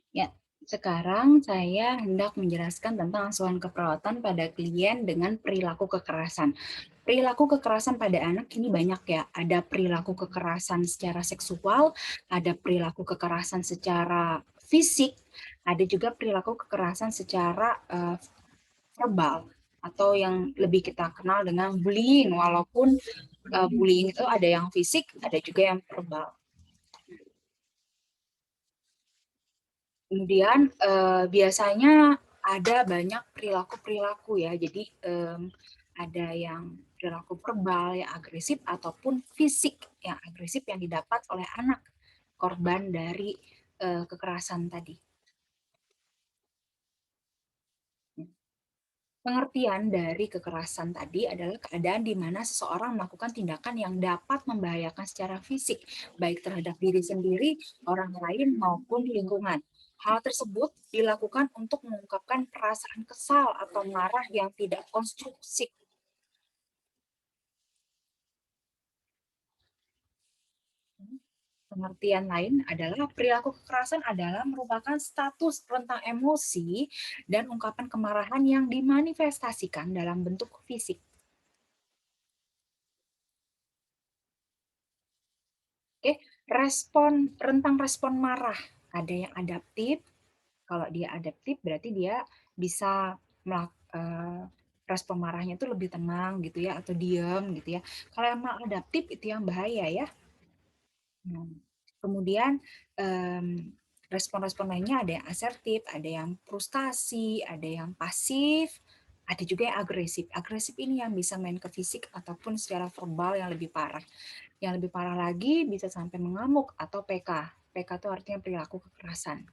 Ya, sekarang saya hendak menjelaskan tentang asuhan keperawatan pada klien dengan perilaku kekerasan. Perilaku kekerasan pada anak ini banyak ya. Ada perilaku kekerasan secara seksual, ada perilaku kekerasan secara fisik, ada juga perilaku kekerasan secara verbal atau yang lebih kita kenal dengan bullying. Walaupun bullying itu ada yang fisik, ada juga yang verbal. Kemudian biasanya ada banyak perilaku-perilaku ya. Jadi ada yang perilaku verbal yang agresif ataupun fisik yang agresif yang didapat oleh anak korban dari kekerasan tadi. Pengertian dari kekerasan tadi adalah keadaan di mana seseorang melakukan tindakan yang dapat membahayakan secara fisik, baik terhadap diri sendiri, orang lain, maupun lingkungan. Hal tersebut dilakukan untuk mengungkapkan perasaan kesal atau marah yang tidak konstruktif. Pengertian lain adalah perilaku kekerasan adalah merupakan status rentang emosi dan ungkapan kemarahan yang dimanifestasikan dalam bentuk fisik. Oke, rentang respon marah. Ada yang adaptif. Kalau dia adaptif berarti dia bisa respon marahnya itu lebih tenang gitu ya atau diam gitu ya. Kalau yang maladaptif itu yang bahaya ya. Nah, kemudian respon-respon lainnya ada yang asertif, ada yang frustasi, ada yang pasif, ada juga yang agresif. Agresif ini yang bisa main ke fisik ataupun secara verbal yang lebih parah. Yang lebih parah lagi bisa sampai mengamuk atau PK. PK itu artinya perilaku kekerasan.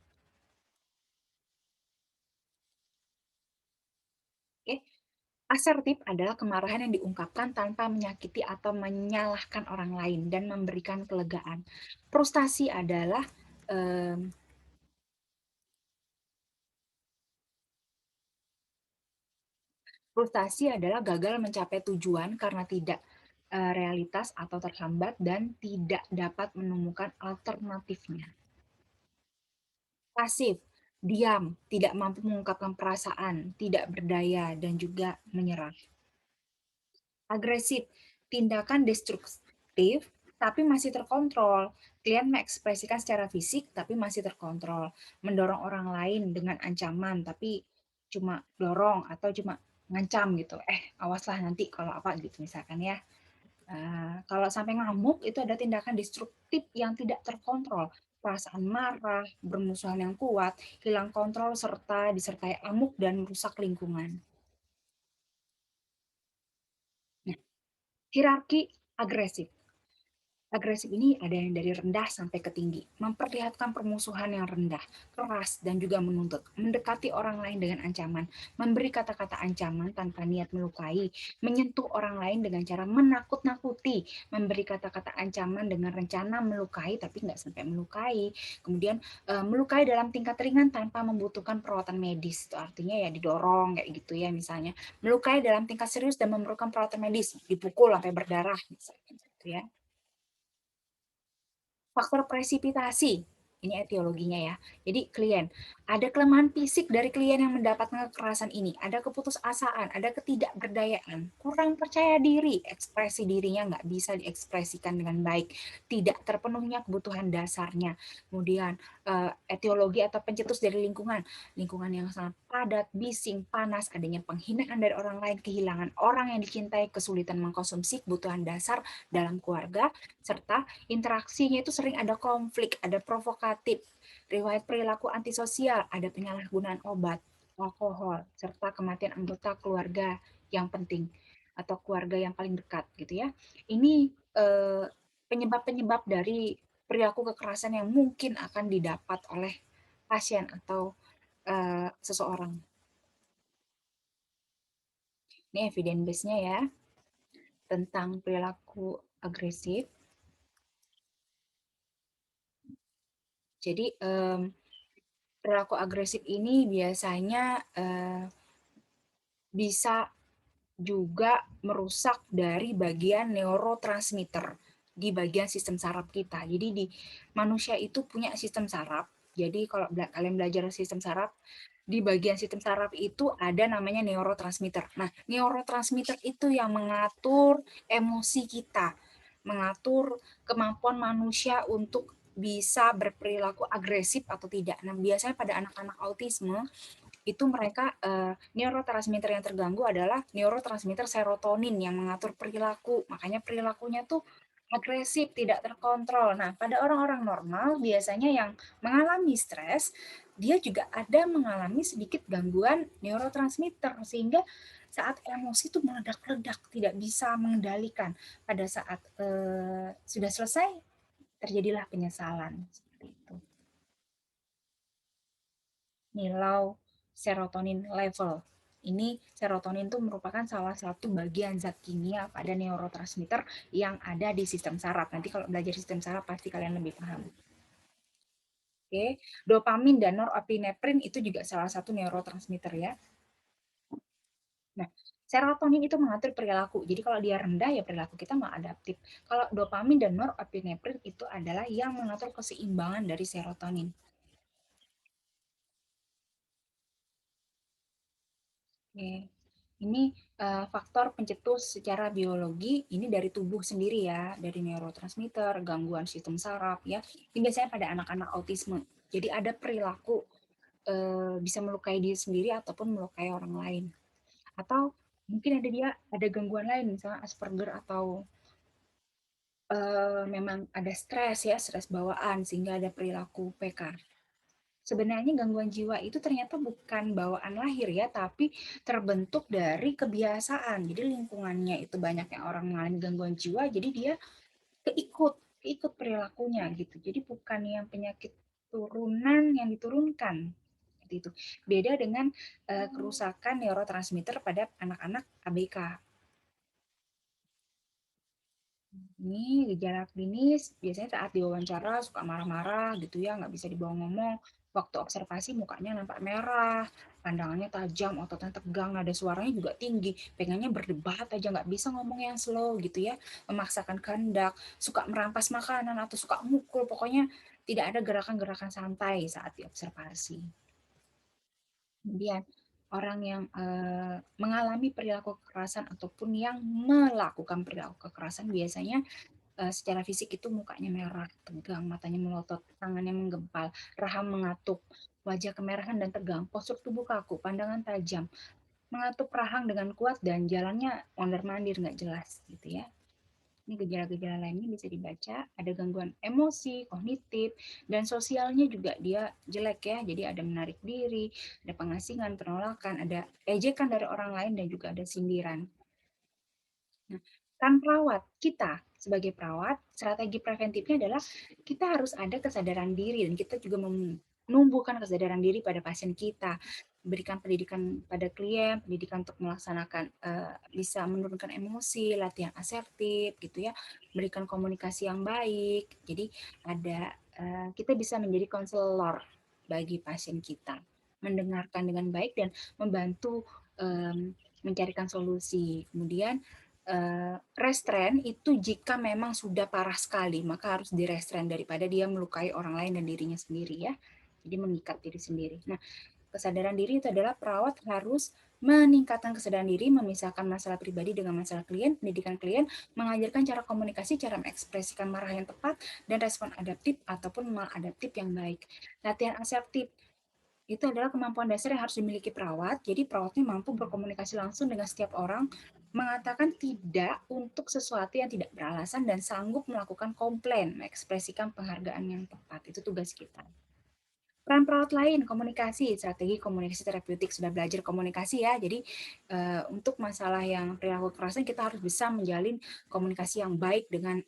Oke. Asertif adalah kemarahan yang diungkapkan tanpa menyakiti atau menyalahkan orang lain dan memberikan kelegaan. Frustasi adalah um, frustasi adalah gagal mencapai tujuan karena tidak realitas atau terhambat dan tidak dapat menemukan alternatifnya. Pasif, diam, tidak mampu mengungkapkan perasaan, tidak berdaya, dan juga menyerah. Agresif, tindakan destruktif tapi masih terkontrol. Klien mengekspresikan secara fisik tapi masih terkontrol. Mendorong orang lain dengan ancaman tapi cuma dorong atau cuma ngancam gitu. Awaslah nanti kalau apa gitu misalkan ya. Kalau sampai ngamuk itu ada tindakan destruktif yang tidak terkontrol. Perasaan marah, bermusuhan yang kuat, hilang kontrol serta disertai amuk dan merusak lingkungan. Nah, hierarki agresif. Agresif ini ada yang dari rendah sampai ke tinggi, memperlihatkan permusuhan yang rendah, keras, dan juga menuntut, mendekati orang lain dengan ancaman, memberi kata-kata ancaman tanpa niat melukai, menyentuh orang lain dengan cara menakut-nakuti, memberi kata-kata ancaman dengan rencana melukai tapi nggak sampai melukai, kemudian melukai dalam tingkat ringan tanpa membutuhkan perawatan medis, itu artinya ya didorong kayak gitu ya misalnya, melukai dalam tingkat serius dan memerlukan perawatan medis, dipukul sampai berdarah misalnya gitu ya. Faktor presipitasi, ini etiologinya ya. Jadi klien, ada kelemahan fisik dari klien yang mendapatkan kekerasan ini, ada keputusasaan, ada ketidakberdayaan, kurang percaya diri, ekspresi dirinya nggak bisa diekspresikan dengan baik, tidak terpenuhnya kebutuhan dasarnya. Kemudian etiologi atau pencetus dari lingkungan, lingkungan yang sangat padat, bising, panas, adanya penghinaan dari orang lain, kehilangan orang yang dicintai, kesulitan mengkonsumsi kebutuhan dasar dalam keluarga, serta interaksinya itu sering ada konflik, ada provokatif, riwayat perilaku antisosial, ada penyalahgunaan obat, alkohol, serta kematian anggota keluarga yang penting atau keluarga yang paling dekat gitu ya. Ini penyebab-penyebab dari perilaku kekerasan yang mungkin akan didapat oleh pasien atau seseorang. Ini evidence base-nya ya tentang perilaku agresif. Jadi perilaku agresif ini biasanya bisa juga merusak dari bagian neurotransmitter di bagian sistem saraf kita. Jadi di manusia itu punya sistem saraf. Jadi kalau kalian belajar sistem saraf, di bagian sistem saraf itu ada namanya neurotransmitter. Nah, neurotransmitter itu yang mengatur emosi kita, mengatur kemampuan manusia untuk bisa berperilaku agresif atau tidak. Nah, biasanya pada anak-anak autisme itu mereka neurotransmitter yang terganggu adalah neurotransmitter serotonin yang mengatur perilaku. Makanya perilakunya tuh agresif, tidak terkontrol. Nah, pada orang-orang normal biasanya yang mengalami stres, dia juga ada mengalami sedikit gangguan neurotransmitter sehingga saat emosi itu meledak-ledak, tidak bisa mengendalikan. Pada saat sudah selesai, terjadilah penyesalan seperti itu. Nilau serotonin level. Ini serotonin itu merupakan salah satu bagian zat kimia pada neurotransmitter yang ada di sistem saraf. Nanti kalau belajar sistem saraf pasti kalian lebih paham. Oke, dopamin dan norepinefrin itu juga salah satu neurotransmitter ya. Nah, serotonin itu mengatur perilaku. Jadi kalau dia rendah ya perilaku kita maladaptif. Kalau dopamin dan norepinefrin itu adalah yang mengatur keseimbangan dari serotonin. Oke. Ini faktor pencetus secara biologi ini dari tubuh sendiri ya, dari neurotransmitter, gangguan sistem saraf ya. Ini biasanya pada anak-anak autisme. Jadi ada perilaku bisa melukai diri sendiri ataupun melukai orang lain. Atau mungkin ada gangguan lain misalnya Asperger atau memang ada stres ya, stres bawaan sehingga ada perilaku PK. Sebenarnya gangguan jiwa itu ternyata bukan bawaan lahir ya, tapi terbentuk dari kebiasaan. Jadi lingkungannya itu banyak yang orang mengalami gangguan jiwa, jadi dia keikut, keikut perilakunya gitu. Jadi bukan yang penyakit turunan yang diturunkan. Seperti itu. Beda dengan kerusakan neurotransmitter pada anak-anak ABK. Ini gejala klinis biasanya saat diwawancara suka marah-marah gitu ya, nggak bisa dibawa ngomong. Waktu observasi mukanya nampak merah, pandangannya tajam, ototnya tegang, nada suaranya juga tinggi, pengennya berdebat aja, nggak bisa ngomong yang slow gitu ya, memaksakan kehendak, suka merampas makanan atau suka mukul, pokoknya tidak ada gerakan-gerakan santai saat diobservasi. Kemudian orang yang mengalami perilaku kekerasan ataupun yang melakukan perilaku kekerasan biasanya secara fisik itu mukanya merah, tegang, matanya melotot, tangannya menggempal, rahang mengatuk, wajah kemerahan dan tegang, postur tubuh kaku, pandangan tajam, mengatuk rahang dengan kuat dan jalannya mondar-mandir nggak jelas gitu ya. Ini gejala-gejala lainnya bisa dibaca, ada gangguan emosi, kognitif, dan sosialnya juga dia jelek ya. Jadi ada menarik diri, ada pengasingan, penolakan, ada ejekan dari orang lain, dan juga ada sindiran. Nah, kan perawat, kita sebagai perawat, strategi preventifnya adalah kita harus ada kesadaran diri dan kita juga menumbuhkan kesadaran diri pada pasien kita, berikan pendidikan pada klien, pendidikan untuk melaksanakan bisa menurunkan emosi, latihan asertif gitu ya, berikan komunikasi yang baik. Jadi ada kita bisa menjadi konselor bagi pasien kita, mendengarkan dengan baik dan membantu mencarikan solusi. Kemudian restrain itu jika memang sudah parah sekali, maka harus direstrain daripada dia melukai orang lain dan dirinya sendiri ya. Jadi mengikat diri sendiri. Nah, kesadaran diri itu adalah perawat harus meningkatkan kesadaran diri, memisahkan masalah pribadi dengan masalah klien, pendidikan klien, mengajarkan cara komunikasi, cara mengekspresikan marah yang tepat, dan respon adaptif ataupun maladaptif yang baik. Latihan asertif itu adalah kemampuan dasar yang harus dimiliki perawat. Jadi perawatnya mampu berkomunikasi langsung dengan setiap orang, mengatakan tidak untuk sesuatu yang tidak beralasan dan sanggup melakukan komplain, mengekspresikan penghargaan yang tepat. Itu tugas kita. Peran perawat lain, komunikasi, strategi komunikasi terapeutik, sudah belajar komunikasi ya. Jadi untuk masalah yang perilaku kekerasan kita harus bisa menjalin komunikasi yang baik dengan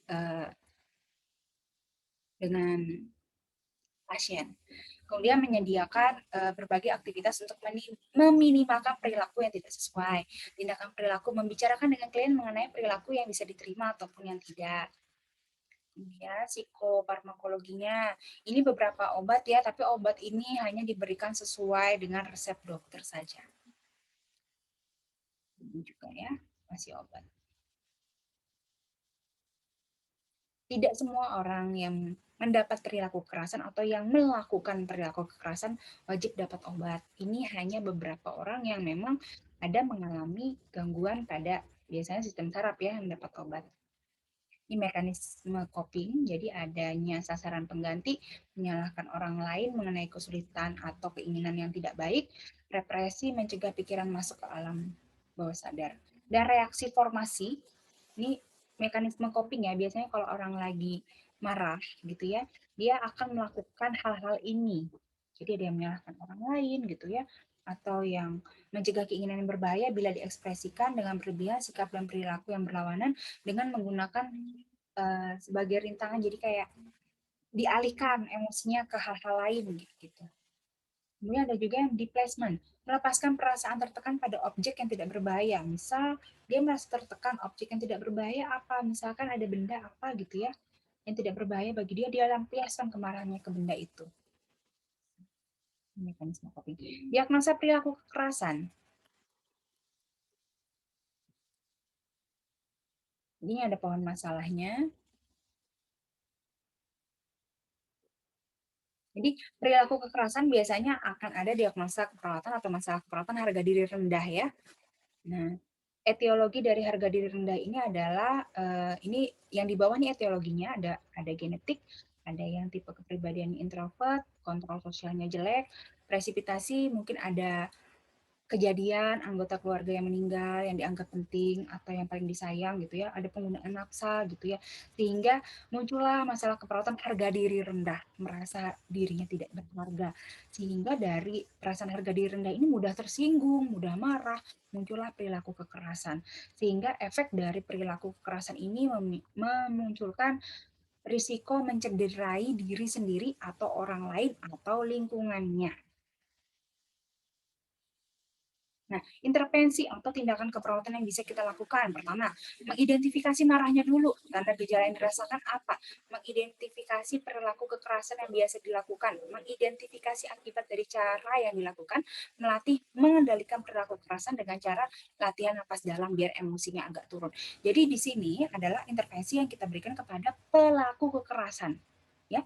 pasien. Kemudian menyediakan berbagai aktivitas untuk meminimalkan perilaku yang tidak sesuai. Tindakan perilaku, membicarakan dengan klien mengenai perilaku yang bisa diterima ataupun yang tidak. Ya, psikofarmakologinya. Ini beberapa obat ya, tapi obat ini hanya diberikan sesuai dengan resep dokter saja. Ini juga ya, masih obat. Tidak semua orang yang mendapat perilaku kekerasan atau yang melakukan perilaku kekerasan wajib dapat obat. Ini hanya beberapa orang yang memang ada mengalami gangguan pada biasanya sistem saraf ya yang mendapat obat. Ini mekanisme coping, jadi adanya sasaran pengganti, menyalahkan orang lain mengenai kesulitan atau keinginan yang tidak baik, represi mencegah pikiran masuk ke alam bawah sadar. Dan reaksi formasi, ini mekanisme coping ya, biasanya kalau orang lagi marah gitu ya, dia akan melakukan hal-hal ini. Jadi dia menyalahkan orang lain gitu ya, atau yang mencegah keinginan yang berbahaya bila diekspresikan dengan berlebihan sikap dan perilaku yang berlawanan dengan menggunakan sebagai rintangan jadi kayak dialihkan emosinya ke hal-hal lain gitu. Kemudian ada juga yang displacement, melepaskan perasaan tertekan pada objek yang tidak berbahaya. Misal dia merasa tertekan, objek yang tidak berbahaya apa? Misalkan ada benda apa gitu ya, yang tidak berbahaya bagi dia, dia lampiaskan kemarahannya ke benda itu. Mekanisme coping. Diagnosa perilaku kekerasan. Ini ada pohon masalahnya. Jadi perilaku kekerasan biasanya akan ada diagnosa keperawatan atau masalah keperawatan harga diri rendah ya. Nah, etiologi dari harga diri rendah ini adalah ini yang di bawah nih etiologinya ada genetik, ada yang tipe kepribadian introvert, kontrol sosialnya jelek, presipitasi mungkin ada kejadian anggota keluarga yang meninggal yang dianggap penting atau yang paling disayang gitu ya, ada penggunaan maksa gitu ya, sehingga muncullah masalah keperawatan harga diri rendah, merasa dirinya tidak berharga, sehingga dari perasaan harga diri rendah ini mudah tersinggung, mudah marah, muncullah perilaku kekerasan, sehingga efek dari perilaku kekerasan ini memunculkan risiko mencederai diri sendiri atau orang lain atau lingkungannya. Nah, intervensi atau tindakan keperawatan yang bisa kita lakukan. Pertama, mengidentifikasi marahnya dulu. Tanda gejala yang dirasakan apa? Mengidentifikasi perilaku kekerasan yang biasa dilakukan. Mengidentifikasi akibat dari cara yang dilakukan. Melatih mengendalikan perilaku kekerasan dengan cara latihan napas dalam biar emosinya agak turun. Jadi di sini adalah intervensi yang kita berikan kepada pelaku kekerasan. Ya,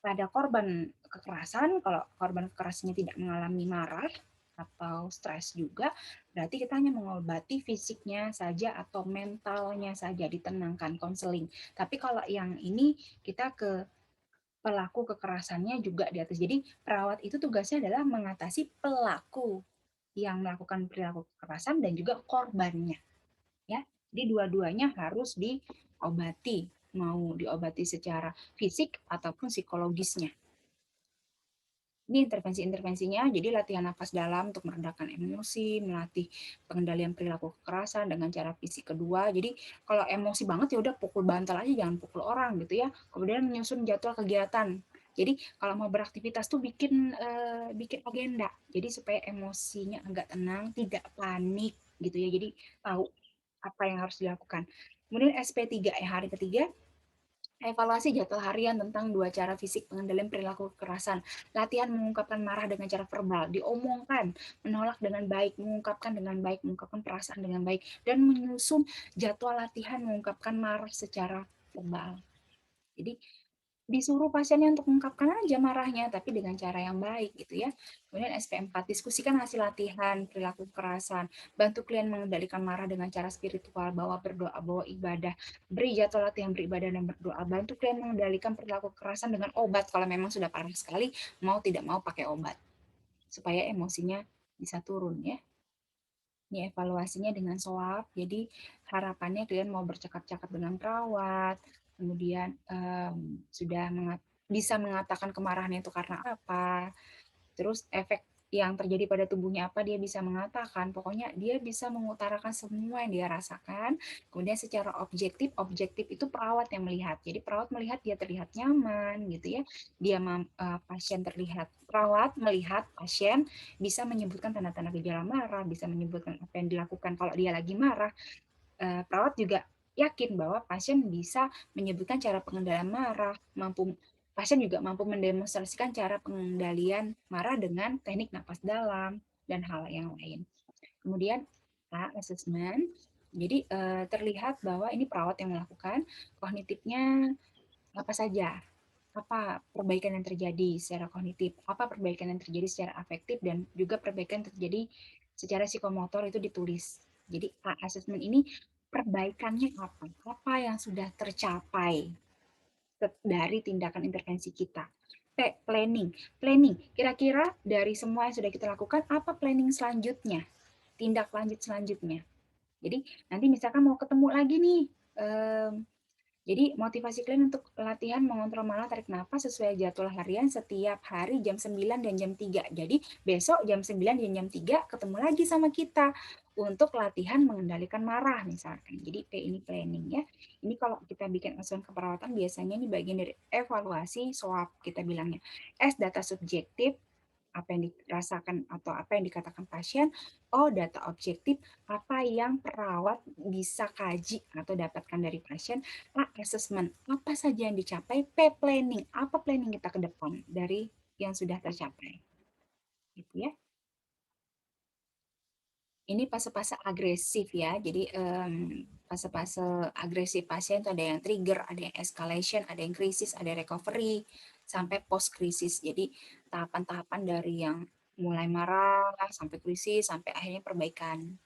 pada korban kekerasan, kalau korban kekerasannya tidak mengalami marah atau stres juga, berarti kita hanya mengobati fisiknya saja atau mentalnya saja, ditenangkan, konseling. Tapi kalau yang ini kita ke pelaku kekerasannya juga di atas. Jadi perawat itu tugasnya adalah mengatasi pelaku yang melakukan perilaku kekerasan dan juga korbannya. Ya, jadi dua-duanya harus diobati, mau diobati secara fisik ataupun psikologisnya. Ini intervensi-intervensinya, jadi latihan nafas dalam untuk meredakan emosi, melatih pengendalian perilaku kekerasan dengan cara fisik kedua. Jadi kalau emosi banget ya udah pukul bantal aja, jangan pukul orang gitu ya. Kemudian menyusun jadwal kegiatan. Jadi kalau mau beraktivitas tuh bikin agenda. Jadi supaya emosinya agak tenang, tidak panik gitu ya. Jadi tahu apa yang harus dilakukan. Kemudian SP3 hari ketiga, evaluasi jadwal harian tentang dua cara fisik pengendalian perilaku kekerasan. Latihan mengungkapkan marah dengan cara verbal, diomongkan, menolak dengan baik, mengungkapkan dengan baik, mengungkapkan perasaan dengan baik, dan menyusun jadwal latihan mengungkapkan marah secara verbal. Jadi disuruh pasiennya untuk mengungkapkan aja marahnya, tapi dengan cara yang baik gitu ya. Kemudian SP4, diskusikan hasil latihan, perilaku kekerasan, bantu klien mengendalikan marah dengan cara spiritual, bawa berdoa, bawa ibadah, beri jadwal latihan beribadah dan berdoa, bantu klien mengendalikan perilaku kekerasan dengan obat kalau memang sudah parah sekali, mau tidak mau pakai obat, supaya emosinya bisa turun ya. Ini evaluasinya dengan swab, jadi harapannya klien mau bercakap-cakap dengan perawat, kemudian sudah bisa mengatakan kemarahannya itu karena apa, terus efek yang terjadi pada tubuhnya apa dia bisa mengatakan, pokoknya dia bisa mengutarakan semua yang dia rasakan, kemudian secara objektif, objektif itu perawat yang melihat, jadi perawat melihat dia terlihat nyaman gitu ya, pasien terlihat, perawat melihat pasien bisa menyebutkan tanda-tanda gejala marah, bisa menyebutkan apa yang dilakukan kalau dia lagi marah, perawat juga yakin bahwa pasien bisa menyebutkan cara pengendalian marah, pasien juga mampu mendemonstrasikan cara pengendalian marah dengan teknik napas dalam dan hal yang lain. Kemudian assessment. Jadi terlihat bahwa ini perawat yang melakukan, kognitifnya apa saja. apa perbaikan yang terjadi secara kognitif, apa perbaikan yang terjadi secara afektif, dan juga perbaikan yang terjadi secara psikomotor itu ditulis. Jadi assessment ini perbaikannya apa? Apa yang sudah tercapai dari tindakan intervensi kita. Planning. Planning. Kira-kira dari semua yang sudah kita lakukan, apa planning selanjutnya? Tindak lanjut selanjutnya. Jadi nanti misalkan mau ketemu lagi nih, jadi motivasi kalian untuk latihan mengontrol malah tarik nafas sesuai jadwal harian setiap hari jam 9 dan jam 3. Jadi besok jam 9 dan jam 3 ketemu lagi sama kita untuk latihan mengendalikan marah misalkan. Jadi ini planning ya. Ini kalau kita bikin asuhan keperawatan biasanya ini bagian dari evaluasi SWOT kita bilangnya. S data subjektif, apa yang dirasakan atau apa yang dikatakan pasien. O data objektif, apa yang perawat bisa kaji atau dapatkan dari pasien. A assessment, apa saja yang dicapai. P planning, apa planning kita ke depan dari yang sudah tercapai, gitu ya. Ini fase-fase agresif ya. Jadi fase-fase agresif pasien itu ada yang trigger, ada yang escalation, ada yang krisis, ada yang recovery, sampai post krisis. Jadi tahapan-tahapan dari yang mulai marah sampai krisis sampai akhirnya perbaikan,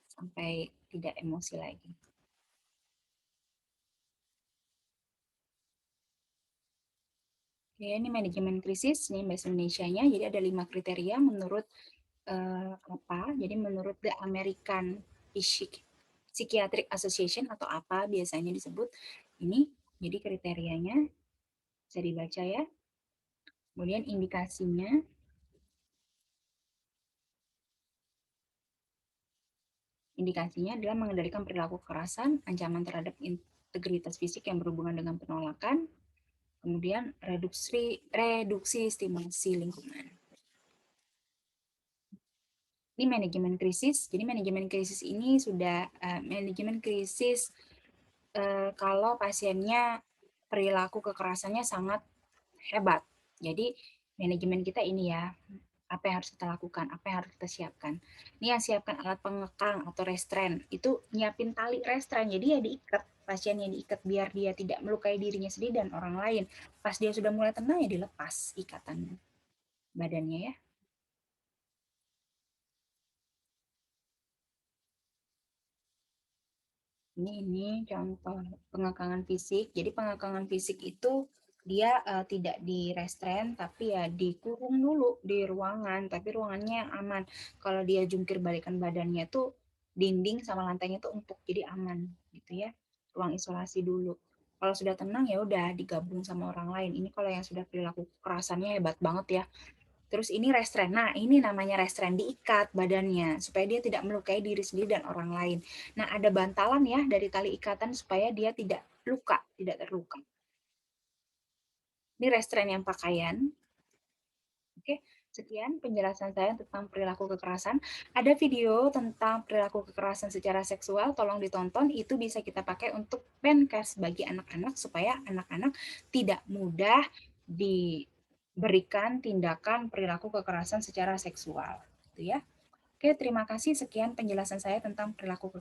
sampai tidak emosi lagi. Oke, ini manajemen krisis, ini bahasa Indonesia-nya. Jadi ada 5 kriteria menurut apa? Jadi menurut The American Psychiatric Association atau apa biasanya disebut ini. Jadi kriterianya bisa dibaca ya. Kemudian indikasinya, adalah mengendalikan perilaku kekerasan, ancaman terhadap integritas fisik yang berhubungan dengan penolakan, kemudian reduksi stimulasi lingkungan. Ini manajemen krisis. Jadi manajemen krisis ini sudah manajemen krisis kalau pasiennya perilaku kekerasannya sangat hebat. Jadi manajemen kita ini ya, apa yang harus kita lakukan, apa yang harus kita siapkan. Ini yang siapkan alat pengekang atau restrain, itu nyiapin tali restrain, jadi ya diikat, pasiennya diikat biar dia tidak melukai dirinya sendiri dan orang lain. Pas dia sudah mulai tenang ya dilepas ikatan badannya ya. Ini contoh pengekangan fisik. Jadi pengekangan fisik itu dia tidak di restrain tapi ya dikurung dulu di ruangan, tapi ruangannya yang aman. Kalau dia jungkir balikan badannya tuh dinding sama lantainya tuh empuk jadi aman gitu ya. Ruang isolasi dulu. Kalau sudah tenang ya udah digabung sama orang lain. Ini kalau yang sudah perilaku kekerasannya hebat banget ya. Terus ini restrain. Nah, ini namanya restrain, diikat badannya supaya dia tidak melukai diri sendiri dan orang lain. Nah, ada bantalan ya dari tali ikatan supaya dia tidak luka, tidak terluka. Ini restrain yang pakaian. Oke, sekian penjelasan saya tentang perilaku kekerasan. Ada video tentang perilaku kekerasan secara seksual, tolong ditonton. Itu bisa kita pakai untuk pencast bagi anak-anak supaya anak-anak tidak mudah diberikan tindakan perilaku kekerasan secara seksual. Gitu ya. Oke, terima kasih. Sekian penjelasan saya tentang perilaku kekerasan.